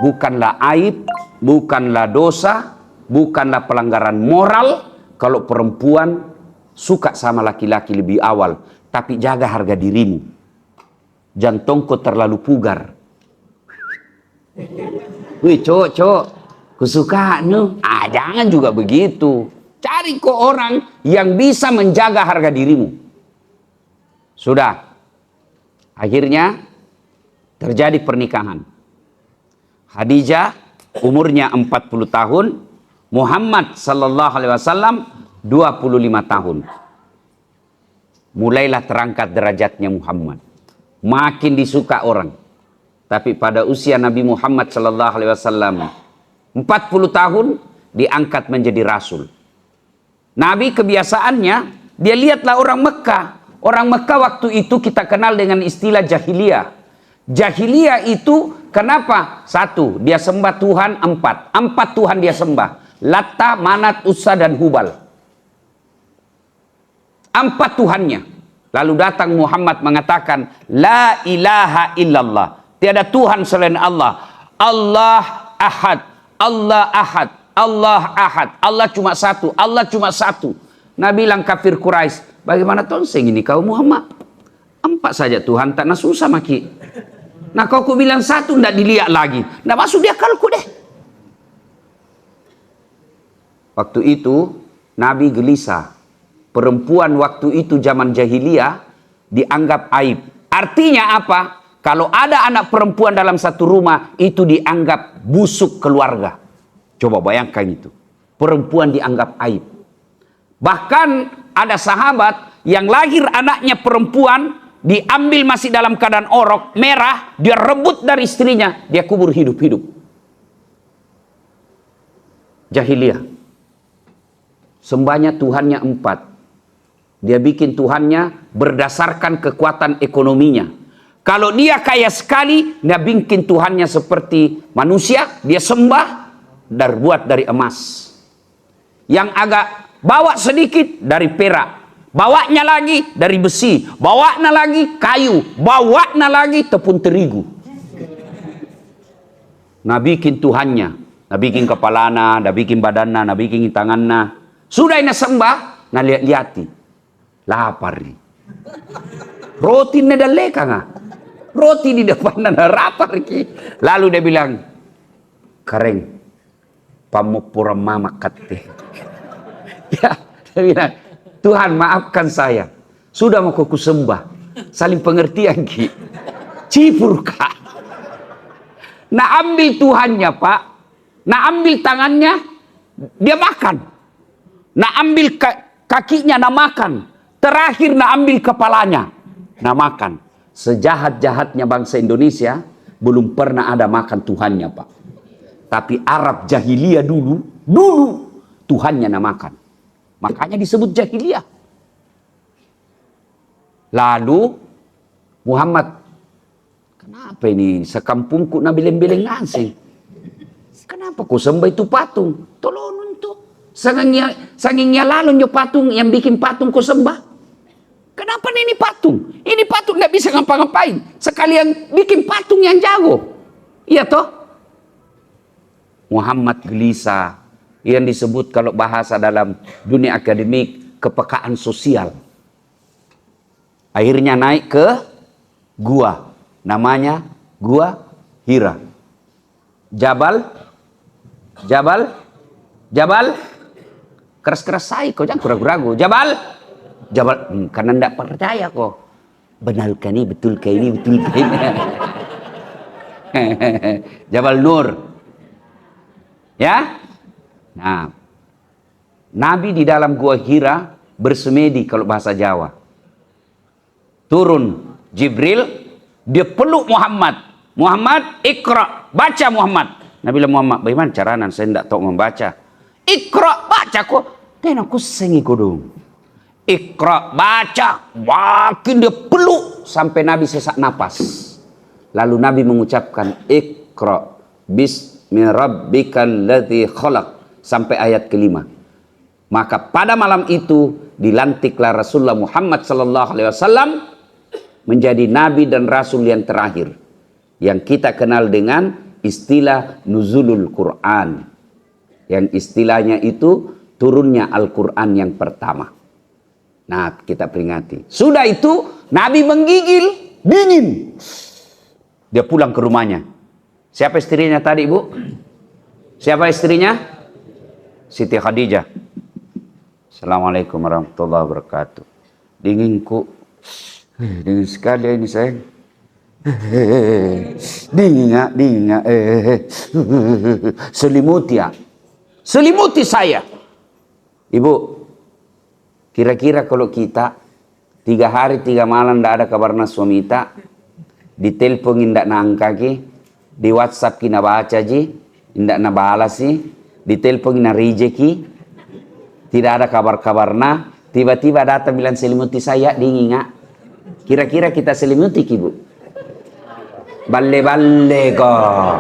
bukanlah aib, bukanlah dosa, bukanlah pelanggaran moral kalau perempuan suka sama laki-laki lebih awal. Tapi jaga harga dirimu. Jantungku terlalu pugar. Wih cowok, kusuka nu. Jangan juga begitu. Cari kok orang yang bisa menjaga harga dirimu. Sudah. Akhirnya terjadi pernikahan. Khadijah umurnya 40 tahun. Muhammad sallallahu alaihi wasallam 25 tahun. Mulailah terangkat derajatnya Muhammad. Makin disuka orang. Tapi pada usia Nabi Muhammad sallallahu alaihi wasallam 40 tahun diangkat menjadi rasul. Nabi kebiasaannya dia lihatlah orang Mekah. Orang Mekah waktu itu kita kenal dengan istilah jahiliyah. Jahiliyah itu kenapa? Satu, dia sembah Tuhan empat. Empat Tuhan dia sembah. Latta, Manat, Uzza, dan Hubal. Empat Tuhannya. Lalu datang Muhammad mengatakan, La ilaha illallah. Tiada Tuhan selain Allah. Allah ahad. Allah ahad. Allah ahad. Allah cuma satu. Allah cuma satu. Nabi bilang kafir Quraisy, bagaimana tonseng ini kau Muhammad? Empat saja Tuhan, tak susah maki. Nah kau ku bilang satu, ndak dilihat lagi. Ndak masuk dia kalku deh. Waktu itu Nabi gelisah. Perempuan waktu itu zaman jahiliyah dianggap aib. Artinya apa? Kalau ada anak perempuan dalam satu rumah, itu dianggap busuk keluarga. Coba bayangkan itu. Perempuan dianggap aib. Bahkan ada sahabat yang lahir anaknya perempuan, diambil masih dalam keadaan orok, merah, dia rebut dari istrinya, dia kubur hidup-hidup. Jahiliyah. Sembahnya Tuhannya empat. Dia bikin Tuhannya berdasarkan kekuatan ekonominya. Kalau dia kaya sekali, dia bikin Tuhannya seperti manusia, dia sembah, buat dari emas. Yang agak bawa sedikit dari perak. Bawanya lagi dari besi. Bawanya lagi kayu. Bawanya lagi tepung terigu. Nah bikin Tuhannya. Nah bikin kepalana, nah bikin badanna, nah bikin tanganna. Sudah ini sembah, nah lihat-lihati. Lapar nih. Roti ini dah leka nggak? Roti di depan ada lapar ki. Lalu dia bilang, Kareng, pamupura mama kate. Ya, dia bilang, Tuhan maafkan saya. Sudah mau kuku sembah. Saling pengertian ki. Cipur kak. Nah ambil Tuhannya pak. Nah ambil tangannya. Dia makan. Nah ambil kakinya. Nah makan. Terakhir nah ambil kepalanya. Nah makan. Sejahat-jahatnya bangsa Indonesia. Belum pernah ada makan Tuhannya pak. Tapi Arab jahiliyah dulu. Tuhannya nah makan. Makanya disebut jahiliyah. Lalu Muhammad, kenapa ini sekampungku nabi beleng-beleng ngasih? Kenapa kau sembah itu patung? Tolong untuk sangingnya lalu nyo patung yang bikin patung kau sembah. Kenapa ini patung? Ini patung nggak bisa ngapa-ngapain. Sekalian bikin patung yang jago. Iya toh? Muhammad gelisah. Yang disebut kalau bahasa dalam dunia akademik kepekaan sosial. Akhirnya naik ke gua. Namanya Gua Hira. Jabal. Keras-keras saya kok, jangan ragu-ragu. Jabal. Karena tidak percaya kok. Benarkah ini, betulkah ini, betulkah ini. Jabal Nur. Ya. Nah, Nabi di dalam Gua Hira bersemedi kalau bahasa Jawa. Turun Jibril, dia peluk Muhammad. Muhammad, Iqra, baca Muhammad. Nabi bilang Muhammad, bagaimana caranya? Saya tidak tahu membaca. Iqra, baca kok. Dan aku sengi kodong. Iqra, baca. Makin dia peluk sampai Nabi sesak napas. Lalu Nabi mengucapkan Iqra, bismi rabbikal ladzi khalaq. Sampai ayat kelima. Maka pada malam itu dilantiklah Rasulullah Muhammad sallallahu alaihi wasallam menjadi nabi dan rasul yang terakhir yang kita kenal dengan istilah nuzulul Quran. Yang istilahnya itu turunnya Al-Quran yang pertama. Nah, kita peringati. Sudah itu, Nabi menggigil, dingin. Dia pulang ke rumahnya. Siapa istrinya tadi, Bu? Siapa istrinya? Siti Khadijah. Assalamualaikum warahmatullahi wabarakatuh. Dinginku. Dingin sekali ini sayang. Dingin. Selimuti ya. Selimuti saya. Ibu, kira-kira kalau kita 3 hari 3 malam tidak ada kabarna suami kita, ditelepon tidak nangka ki, di WhatsApp kina baca ji, tidak na balas si, ditelepon na rejeki, tidak ada kabar-kabarna, tiba-tiba datang bilang selimuti saya, dingin nggak? Kira-kira kita selimuti ki, Bu? Balle-balle kok.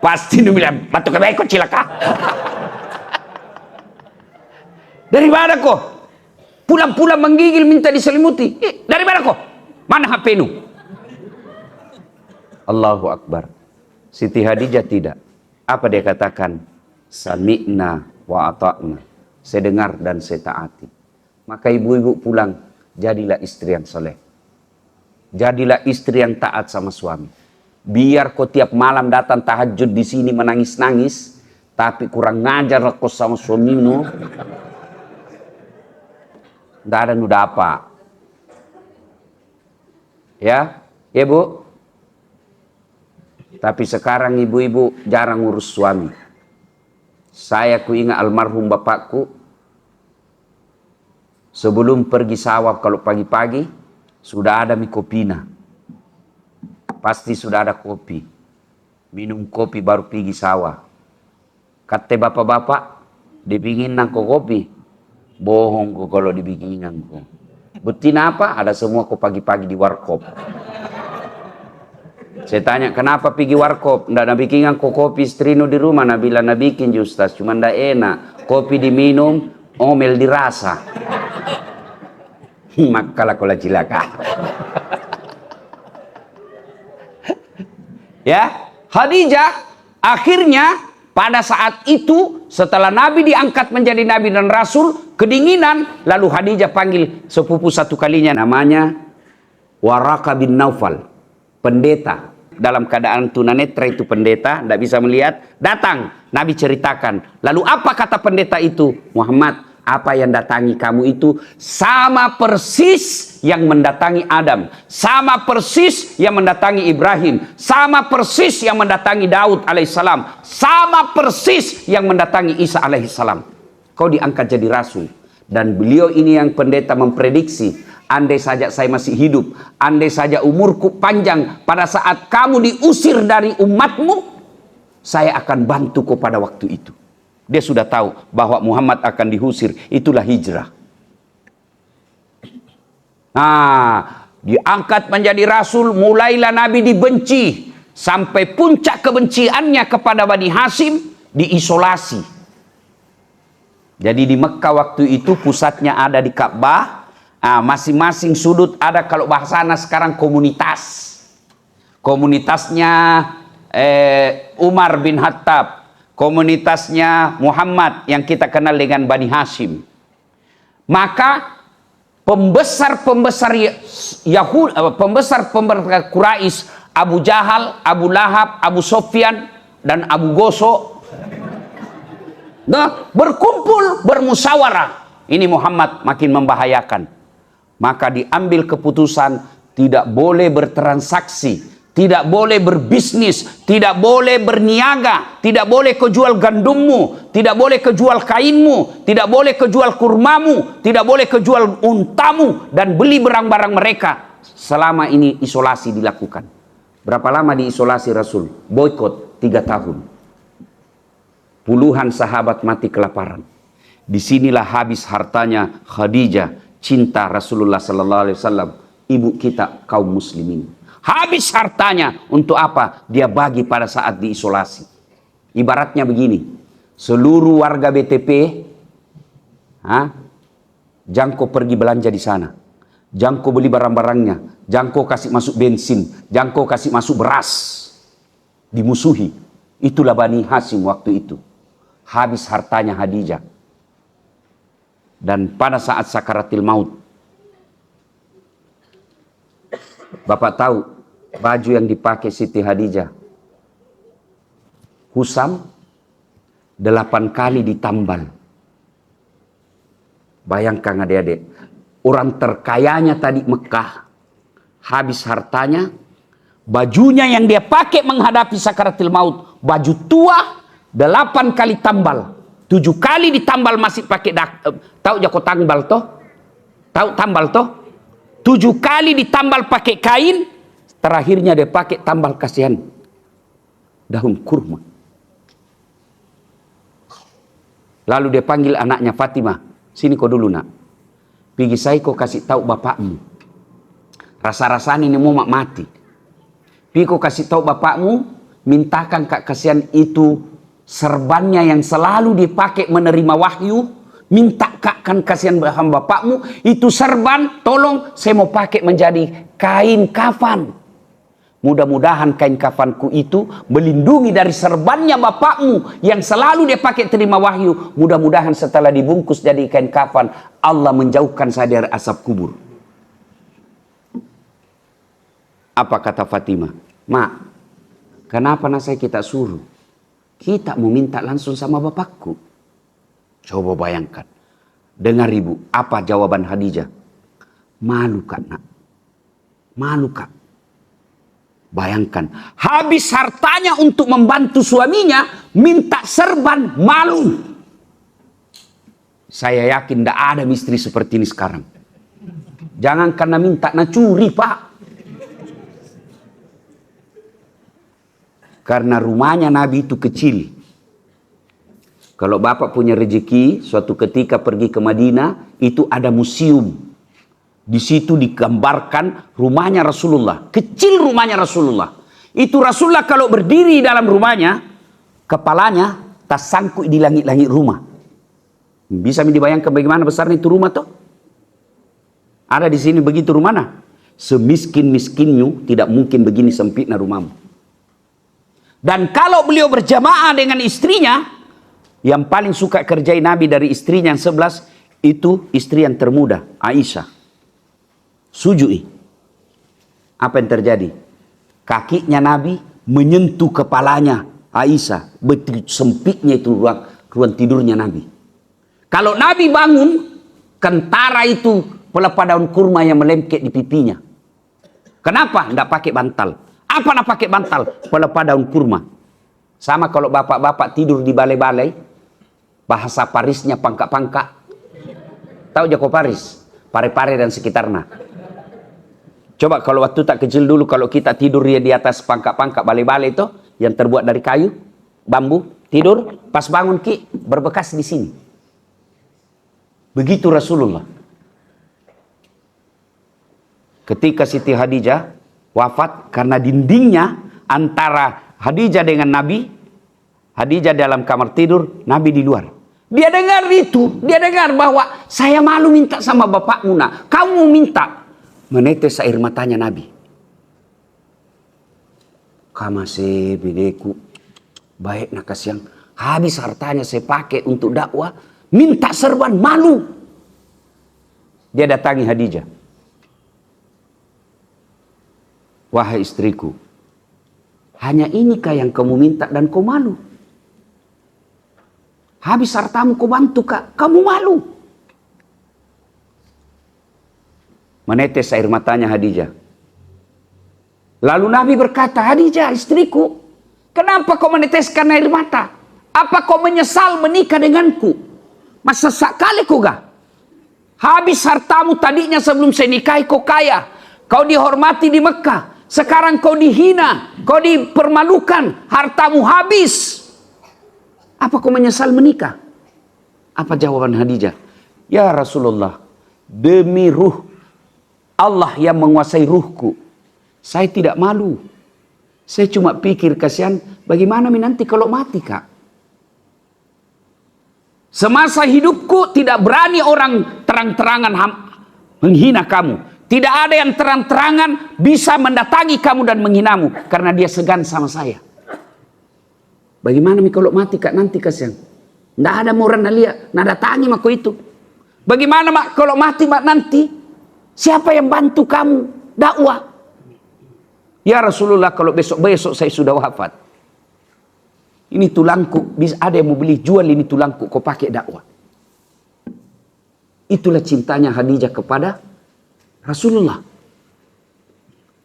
Pasti dia bilang, batu kebaik kok cilaka. Dari mana kok? Pulang-pulang menggigil minta diselimuti. Dari mana kok? Mana HP-nu? Allahu Akbar. Siti Khadijah tidak. Apa dia katakan? Sami'na wa ata'na. Saya dengar dan saya taati. Maka ibu-ibu pulang, jadilah istri yang soleh. Jadilah istri yang taat sama suami. Biar kau tiap malam datang tahajud di sini menangis-nangis, tapi kurang ngajar kau sama suamimu. Tidak ada nuda apa. Ya Bu. Tapi sekarang ibu-ibu jarang ngurus suami. Saya ingat almarhum bapakku. Sebelum pergi sawah kalau pagi-pagi, sudah ada mie kopina. Pasti sudah ada kopi. Minum kopi baru pergi sawah. Kata bapak-bapak, dibikinan ko kopi. Bohong ko kalau dibikinan ko. Betina apa? Ada semua ko pagi-pagi di warkop. Saya tanya, kenapa pergi warkop? Nggak nabikinan ko kopi istrinu di rumah. Nabila nabikin justas, cuma ndak enak. Kopi diminum, omel dirasa. Makalah kola cilaka. Ya, Khadijah akhirnya pada saat itu setelah Nabi diangkat menjadi Nabi dan Rasul, kedinginan, lalu Khadijah panggil sepupu satu kalinya namanya Waraka bin Naufal, pendeta. Dalam keadaan tunanetra itu pendeta, tidak bisa melihat, datang, Nabi ceritakan. Lalu apa kata pendeta itu? Muhammad, apa yang datangi kamu itu sama persis yang mendatangi Adam, sama persis yang mendatangi Ibrahim, sama persis yang mendatangi Daud alaihissalam, sama persis yang mendatangi Isa alaihissalam. Kau diangkat jadi rasul. Dan beliau ini yang pendeta memprediksi, andai saja saya masih hidup, andai saja umurku panjang, pada saat kamu diusir dari umatmu, saya akan bantu kau pada waktu itu. Dia sudah tahu bahwa Muhammad akan diusir. Itulah hijrah. Nah, diangkat menjadi rasul, mulailah Nabi dibenci. Sampai puncak kebenciannya kepada Bani Hashim, diisolasi. Jadi di Mekah waktu itu pusatnya ada di Ka'bah. Masing-masing sudut ada, kalau bahasana sekarang, komunitas. Komunitasnya Umar bin Khattab. Komunitasnya Muhammad yang kita kenal dengan Bani Hashim. Maka pembesar-pembesar Yahudi, pembesar-pembesar Quraisy, Abu Jahal, Abu Lahab, Abu Sofyan, dan Abu Goso, nah, berkumpul, bermusyawarah. Ini Muhammad makin membahayakan. Maka diambil keputusan tidak boleh bertransaksi, tidak boleh berbisnis, tidak boleh berniaga, tidak boleh kejual gandummu, tidak boleh kejual kainmu, tidak boleh kejual kurmamu, tidak boleh kejual untamu, dan beli barang-barang mereka. Selama ini isolasi dilakukan. Berapa lama diisolasi Rasul? Boykot 3 tahun. Puluhan sahabat mati kelaparan. Disinilah habis hartanya Khadijah, cinta Rasulullah SAW, ibu kita kaum muslimin. Habis hartanya untuk apa? Dia bagi pada saat diisolasi. Ibaratnya begini, seluruh warga BTP, jangko pergi belanja di sana, jangko beli barang-barangnya, jangko kasih masuk bensin, jangko kasih masuk beras. dimusuhi. Itulah Bani Hashim waktu itu. Habis hartanya Khadijah. Dan pada saat sakaratil maut, Bapak tahu baju yang dipakai Siti Khadijah, Husam 8 kali ditambal. Bayangkan adik-adik, orang terkayanya tadi Mekah, habis hartanya, bajunya yang dia pakai menghadapi sakaratil maut, baju tua 8 kali tambal, 7 kali ditambal masih pakai tahu jako tambal toh? Tahu tambal toh? 7 kali ditambal pakai kain, terakhirnya dia pakai tambal kasihan daun kurma. Lalu dia panggil anaknya Fatimah, sini kau dulu nak, pergi saya kau kasih tahu bapakmu, rasa-rasanya ini mau mati. Pergi kau kasih tahu bapakmu, mintakan kak kasihan itu serbannya yang selalu dipakai menerima wahyu, minta kan kasihan bapakmu itu serban, tolong saya mau pakai menjadi kain kafan. Mudah-mudahan kain kafanku itu melindungi dari serbannya bapakmu yang selalu dia pakai terima wahyu. Mudah-mudahan setelah dibungkus jadi kain kafan, Allah menjauhkan saya dari asap kubur. Apa kata Fatimah? Mak, kenapa saya kita suruh? Kita mau minta langsung sama bapakku. Coba bayangkan. Dengar ibu, apa jawaban Khadijah? Malu kak nak. Malu kak. Bayangkan, habis hartanya untuk membantu suaminya, minta serban, malu. Saya yakin tidak ada misteri seperti ini sekarang. Jangan karena minta, nah curi pak. Karena rumahnya Nabi itu kecil. Kalau bapak punya rezeki, suatu ketika pergi ke Madinah, itu ada museum. Di situ digambarkan rumahnya Rasulullah. Kecil rumahnya Rasulullah. Itu Rasulullah kalau berdiri dalam rumahnya, kepalanya tersangkut di langit-langit rumah. Bisa dibayangkan bagaimana besarnya itu rumah tuh? Ada di sini begitu rumahnya. Semiskin-miskinnya tidak mungkin begini sempitnya rumahmu. Dan kalau beliau berjamaah dengan istrinya, yang paling suka kerjain Nabi dari istrinya yang 11, itu istri yang termuda, Aisyah. Sujui. Apa yang terjadi? Kakinya Nabi menyentuh kepalanya Aisyah. Betul sempitnya itu ruang tidurnya Nabi. Kalau Nabi bangun, kentara itu pelepah daun kurma yang melengket di pipinya. Kenapa? Tidak pakai bantal. Apa nak pakai bantal? Pelepah daun kurma. Sama kalau bapak-bapak tidur di balai-balai, bahasa Parisnya pangkak-pangkak. Tahu Jako Paris? Pare-pare dan sekitarnya. Coba kalau waktu tak kecil dulu, kalau kita tidur di atas pangkak-pangkak balai-balai itu, yang terbuat dari kayu, bambu, tidur, pas bangun ki, berbekas di sini. Begitu Rasulullah. Ketika Siti Khadijah wafat, karena dindingnya antara Khadijah dengan Nabi, Khadijah dalam kamar tidur, Nabi di luar. Dia dengar itu, dia dengar bahwa saya malu minta sama bapakmu nak, kamu minta. Menetes air matanya Nabi. Kamase bideku, baik nak kasihan, habis hartanya saya pakai untuk dakwah, minta serban, malu. Dia datangi Khadijah. Wahai istriku, hanya inikah yang kamu minta dan kau malu? Habis hartamu kau bantu kak, kamu malu. Menetes air matanya Khadijah. Lalu Nabi berkata, Khadijah istriku, kenapa kau meneteskan air mata? Apa kau menyesal menikah denganku? Masa sekali kau gak? Habis hartamu tadinya sebelum saya nikahi kau kaya. Kau dihormati di Mekah. Sekarang kau dihina, kau dipermalukan, hartamu habis. Apa kau menyesal menikah? Apa jawaban Khadijah? Ya Rasulullah, demi ruh Allah yang menguasai ruhku, saya tidak malu. Saya cuma pikir kasihan bagaimana nanti kalau mati kak. Semasa hidupku tidak berani orang terang-terangan menghina kamu. Tidak ada yang terang-terangan bisa mendatangi kamu dan menghinamu. Karena dia segan sama saya. Bagaimana mi kalau mati kak nanti kasihan? Nggak ada orang nalia, nada datangi mako itu. Bagaimana mak kalau mati mak nanti? Siapa yang bantu kamu dakwah? Ya Rasulullah, kalau besok-besok saya sudah wafat, ini tulangku, bisa ada yang mau beli, jual ini tulangku, kau pakai dakwah. Itulah cintanya Khadijah kepada Rasulullah.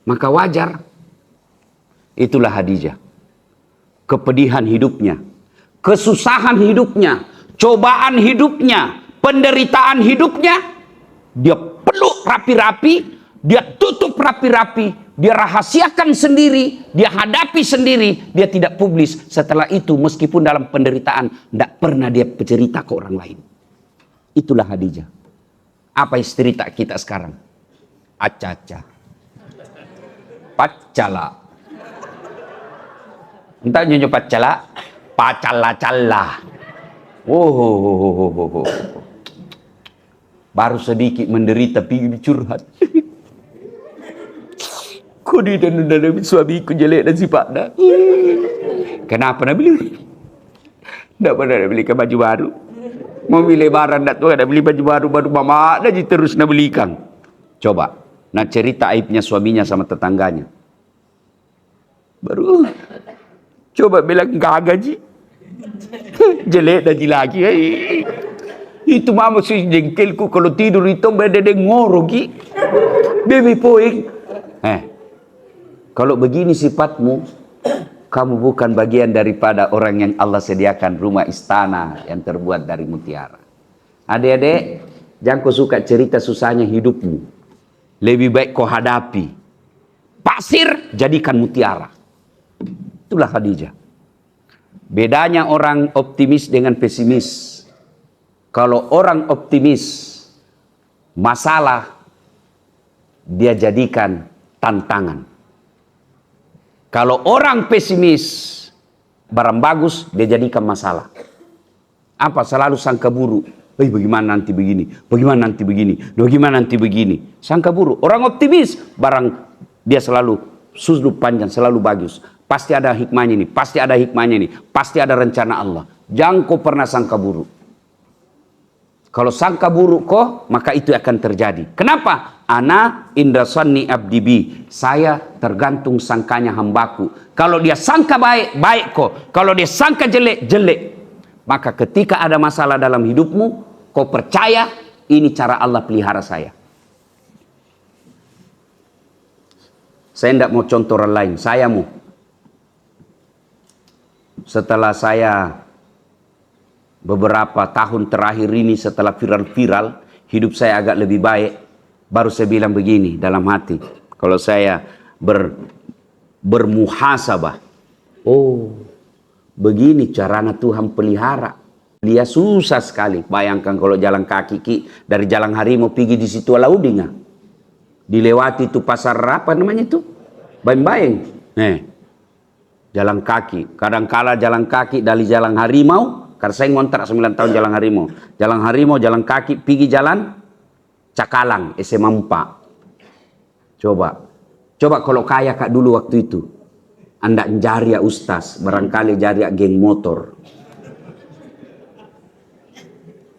Maka wajar, itulah Khadijah. Kepedihan hidupnya, kesusahan hidupnya, cobaan hidupnya, penderitaan hidupnya, dia peluk rapi-rapi, dia tutup rapi-rapi, dia rahasiakan sendiri, dia hadapi sendiri, dia tidak publis. Setelah itu meskipun dalam penderitaan, tidak pernah dia bercerita ke orang lain. Itulah Khadijah. Apa istri tak kita sekarang? Acaca, pacala. Entah nyonya pacala, pacala-cala. Oh, baru sedikit menderita pergi curhat. Kau di dan suamiku jelek dan sifatnya. Kenapa nak beli? Tak pernah nak belikan baju baru. Mau beli lebaran tak tu ada beli baju baru mama dah terus nak belikan. Coba nak cerita aibnya suaminya sama tetangganya. Baru coba bilang kagak ji. Jelek dah lagi. Itu mama si jengkelku kalau tidur itu beda ngoro ki. Baby poing. Kalau begini sifatmu, kamu bukan bagian daripada orang yang Allah sediakan rumah istana yang terbuat dari mutiara. Adik-adik, jangan kau suka cerita susahnya hidupmu. Lebih baik kau hadapi. Pasir jadikan mutiara. Itulah Khadijah. Bedanya orang optimis dengan pesimis. Kalau orang optimis, masalah dia jadikan tantangan. Kalau orang pesimis, barang bagus dia jadikan masalah. Apa? Selalu sangka buruk. Bagaimana nanti begini? Bagaimana nanti begini? Bagaimana nanti begini? Sangka buruk. Orang optimis, barang dia selalu sudut panjang, selalu bagus. Pasti ada hikmahnya ini, pasti ada hikmahnya ini, pasti ada rencana Allah. Jangan kau pernah sangka buruk. Kalau sangka buruk kok, maka itu akan terjadi. Kenapa? Ana indra sanni abdi bi. Saya tergantung sangkanya hambaku. Kalau dia sangka baik, baik kok. Kalau dia sangka jelek, jelek. Maka ketika ada masalah dalam hidupmu, kau percaya ini cara Allah pelihara saya. Saya tidak mau contoh orang lain, saya mau. Setelah saya beberapa tahun terakhir ini setelah viral-viral, hidup saya agak lebih baik. Baru saya bilang begini dalam hati. Kalau saya bermuhasabah. Oh, begini caranya Tuhan pelihara. Dia susah sekali. Bayangkan kalau jalan kaki dari Jalan Harimau pergi di situ Alaudinga. Dilewati itu pasar apa namanya itu? Bayang-bayang. Jalan kaki. Kadangkala jalan kaki dari Jalan Harimau. Karena saya ngontrak 9 tahun Jalan Harimau. Jalan Harimau, jalan kaki, pergi jalan Cakalang, SMA 4. Coba kalau kaya kak dulu waktu itu. Anda jari ya ustaz, barangkali jari ya geng motor.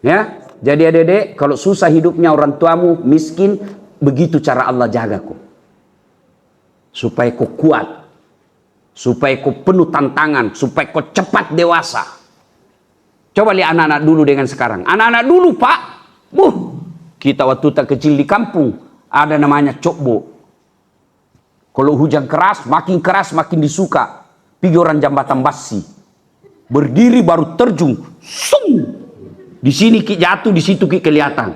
Ya, jadi adik-adik, kalau susah hidupnya orang tuamu, miskin, begitu cara Allah jaga kau. Supaya kau kuat. Supaya kau penuh tantangan, supaya kau cepat dewasa. Coba lihat anak-anak dulu dengan sekarang. Anak-anak dulu pak, kita waktu tak kecil di kampung, ada namanya cokbo. Kalau hujan keras makin disuka. Pergi orang jambatan basi. Berdiri baru terjun. Sung. Di sini ki jatuh, di situ ki kelihatan.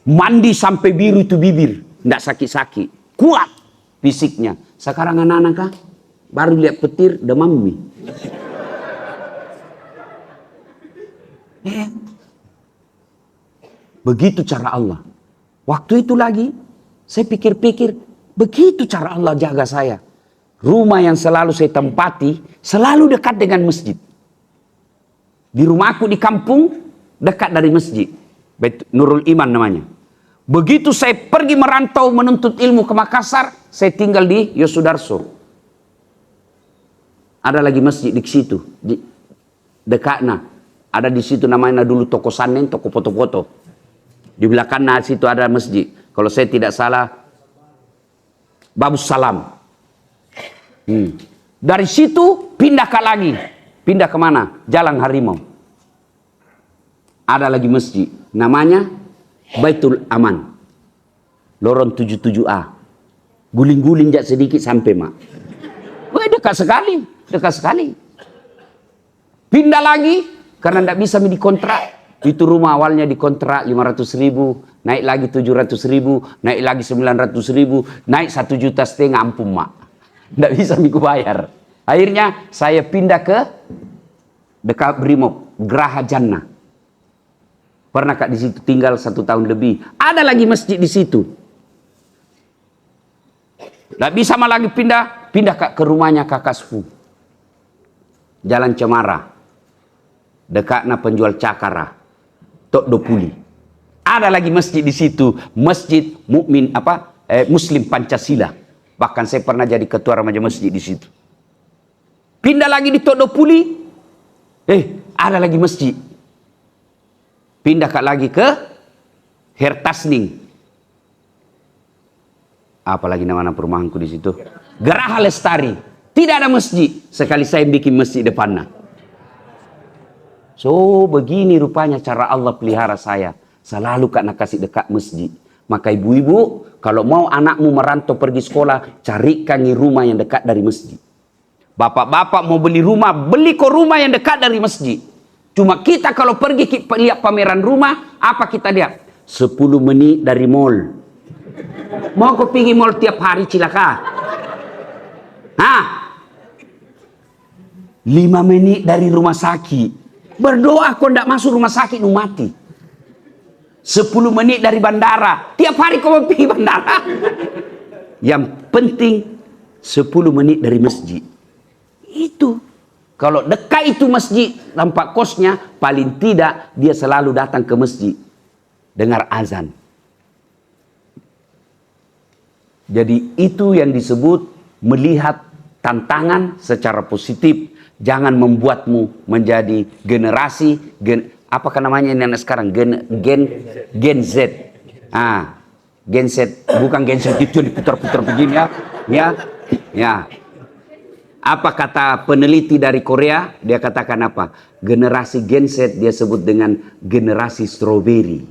Mandi sampai biru itu bibir. Tidak sakit-sakit. Kuat fisiknya. Sekarang anak-anak kah? Baru lihat petir, demam mie. Begitu cara Allah. Waktu itu lagi, saya pikir-pikir, begitu cara Allah jaga saya. Rumah yang selalu saya tempati, selalu dekat dengan masjid. Di rumahku di kampung, dekat dari masjid. Nurul Iman namanya. Begitu saya pergi merantau menuntut ilmu ke Makassar, saya tinggal di Yosudarso. Ada lagi masjid di situ, dekatnya. Ada di situ namanya dulu toko Sanen, toko foto-foto. Di belakangnya situ ada masjid. Kalau saya tidak salah, Babus Salam. Dari situ pindah ke lagi. Pindah kemana? Jalan Harimau. Ada lagi masjid. Namanya Baitul Aman. Lorong 77A. Guling-guling jak sedikit sampai mak. Wah, dekat sekali. Dekat sekali. Pindah lagi. Karena tidak bisa dikontrak. Itu rumah awalnya dikontrak 500.000. Naik lagi 700.000. Naik lagi 900.000. Naik 1,5 juta ampun mak. Tidak bisa bayar. Akhirnya saya pindah ke dekat Brimob. Geraha Jannah. Pernah kak di situ tinggal 1 tahun lebih. Ada lagi masjid di situ. Tidak bisa malah lagi pindah kak ke rumahnya kakak sepupu. Jalan Cemara. Dekatnya penjual cakara. Tok Dopuli. Ada lagi masjid di situ. Masjid Mukmin Muslim Pancasila. Bahkan saya pernah jadi ketua remaja masjid di situ. Pindah lagi di Tok Dopuli. Ada lagi masjid. Pindah kak lagi ke Hertasning. Apalagi nama perumahanku di situ. Geraha Lestari. Tidak ada masjid. Sekali saya bikin masjid depannya. So, begini rupanya cara Allah pelihara saya. Selalu kak nak kasih dekat masjid. Maka ibu-ibu, kalau mau anakmu merantau pergi sekolah, carikan rumah yang dekat dari masjid. Bapak-bapak mau beli rumah, beli kok rumah yang dekat dari masjid. Cuma kita kalau pergi lihat pameran rumah, apa kita lihat? 10 menit dari mall. Mau kau pergi mall tiap hari cilaka? 5 menit dari rumah sakit. Berdoa kau tidak masuk rumah sakit, nu mati. 10 menit dari bandara. Tiap hari kau mau pergi bandara. Yang penting 10 menit dari masjid. Itu. Kalau dekat itu masjid, tanpa kosnya, paling tidak dia selalu datang ke masjid. Dengar azan. Jadi itu yang disebut melihat tantangan secara positif. Jangan membuatmu menjadi generasi, apakah namanya ini sekarang? Gen Z. Gen Z, bukan Gen Z itu diputar-putar begini ya. Apa kata peneliti dari Korea? Dia katakan apa? Generasi Gen Z dia sebut dengan generasi strawberry.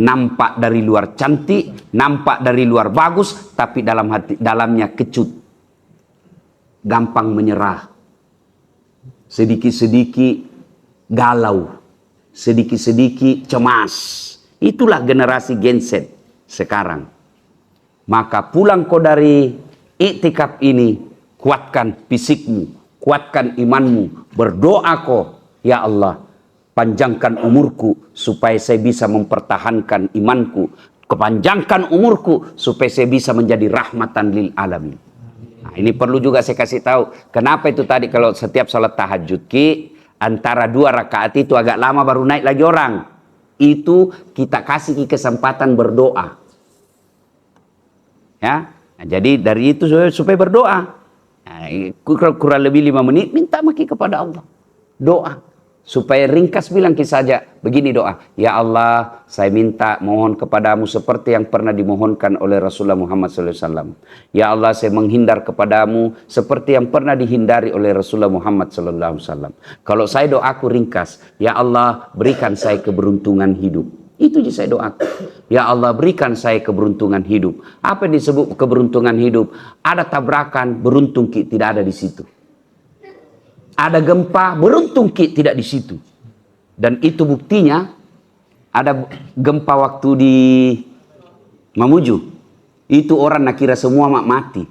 Nampak dari luar cantik, nampak dari luar bagus, tapi dalamnya kecut. Gampang menyerah. Sedikit-sedikit galau. Sedikit-sedikit cemas. Itulah generasi Gen Z sekarang. Maka pulang kau dari iktikaf ini, kuatkan fisikmu, kuatkan imanmu, berdoa kau, ya Allah, panjangkan umurku supaya saya bisa mempertahankan imanku, kepanjangkan umurku supaya saya bisa menjadi rahmatan lil alamin. Nah, ini perlu juga saya kasih tahu, kenapa itu tadi kalau setiap salat tahajud antara 2 rakaat itu agak lama baru naik lagi orang. Itu kita kasih kesempatan berdoa. Ya, nah, jadi dari itu supaya berdoa. Nah, kurang lebih 5 menit minta maki kepada Allah. Doa. Supaya ringkas bilang saja begini doa. Ya Allah, saya minta mohon kepadamu seperti yang pernah dimohonkan oleh Rasulullah Muhammad SAW. Ya Allah, saya menghindar kepadamu seperti yang pernah dihindari oleh Rasulullah Muhammad SAW. Kalau saya doaku ringkas, ya Allah berikan saya keberuntungan hidup. Itu je saya doakan. Ya Allah berikan saya keberuntungan hidup. Apa yang disebut keberuntungan hidup? Ada tabrakan, beruntung tidak ada di situ. Ada gempa, beruntung tidak di situ. Dan itu buktinya, ada gempa waktu di Mamuju. Itu orang nak kira semua mati.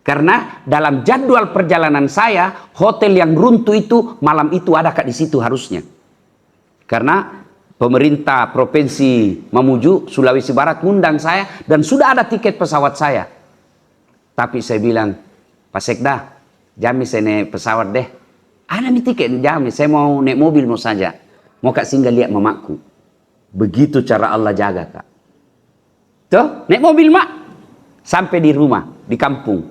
Karena dalam jadwal perjalanan saya, hotel yang runtuh itu, malam itu ada di situ harusnya. Karena pemerintah Provinsi Mamuju, Sulawesi Barat ngundang saya, dan sudah ada tiket pesawat saya. Tapi saya bilang, Pak Sekda, jamin saya naik pesawat deh. Ada nih tiket, jamin. Saya mau naik mobil mau saja. Mau kak singgah lihat mamaku. Begitu cara Allah jaga kak. Tuh, naik mobil mak. Sampai di rumah, di kampung.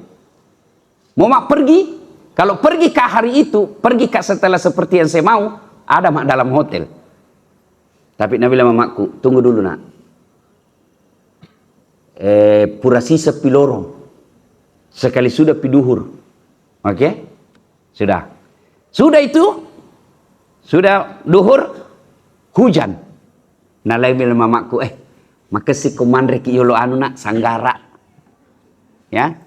Mau mak pergi, Kalau pergi ke hari itu, pergi ke setelah seperti yang saya mau, ada mak dalam hotel. Tapi Nabi bilang mamaku, tunggu dulu nak. Purasisa pilorong. Sekali sudah piduhur. Oke? Sudah. Sudah itu, sudah duhur, hujan. Nah Nabi bilang mamaku, makasih komandre ki yolo anu nak, sanggara. Ya?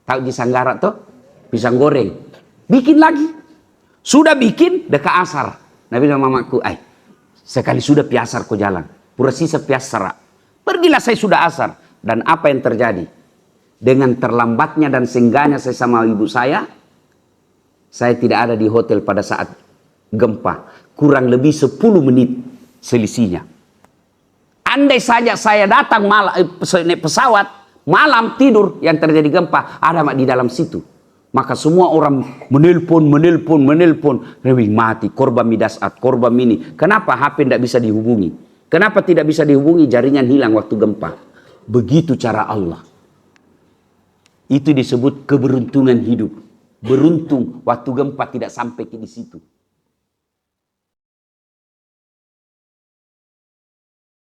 Tahu di sanggara tuh? Pisang goreng. Bikin lagi. Sudah bikin, dekat asar. Nabi bilang mamaku, sekali sudah piasar ko jalan. Purasisa piasara. Pergilah saya sudah asar. Dan apa yang terjadi? Dengan terlambatnya dan singgahnya saya sama ibu saya tidak ada di hotel pada saat gempa. Kurang lebih 10 menit selisihnya. Andai saja saya datang naik pesawat, malam tidur yang terjadi gempa, ada di dalam situ. Maka semua orang menelpon. Lebih mati, korban midasat, korban ini. Kenapa HP tidak bisa dihubungi? Kenapa tidak bisa dihubungi? Jaringan hilang waktu gempa. Begitu cara Allah. Itu disebut keberuntungan hidup. Beruntung waktu gempa tidak sampai di situ.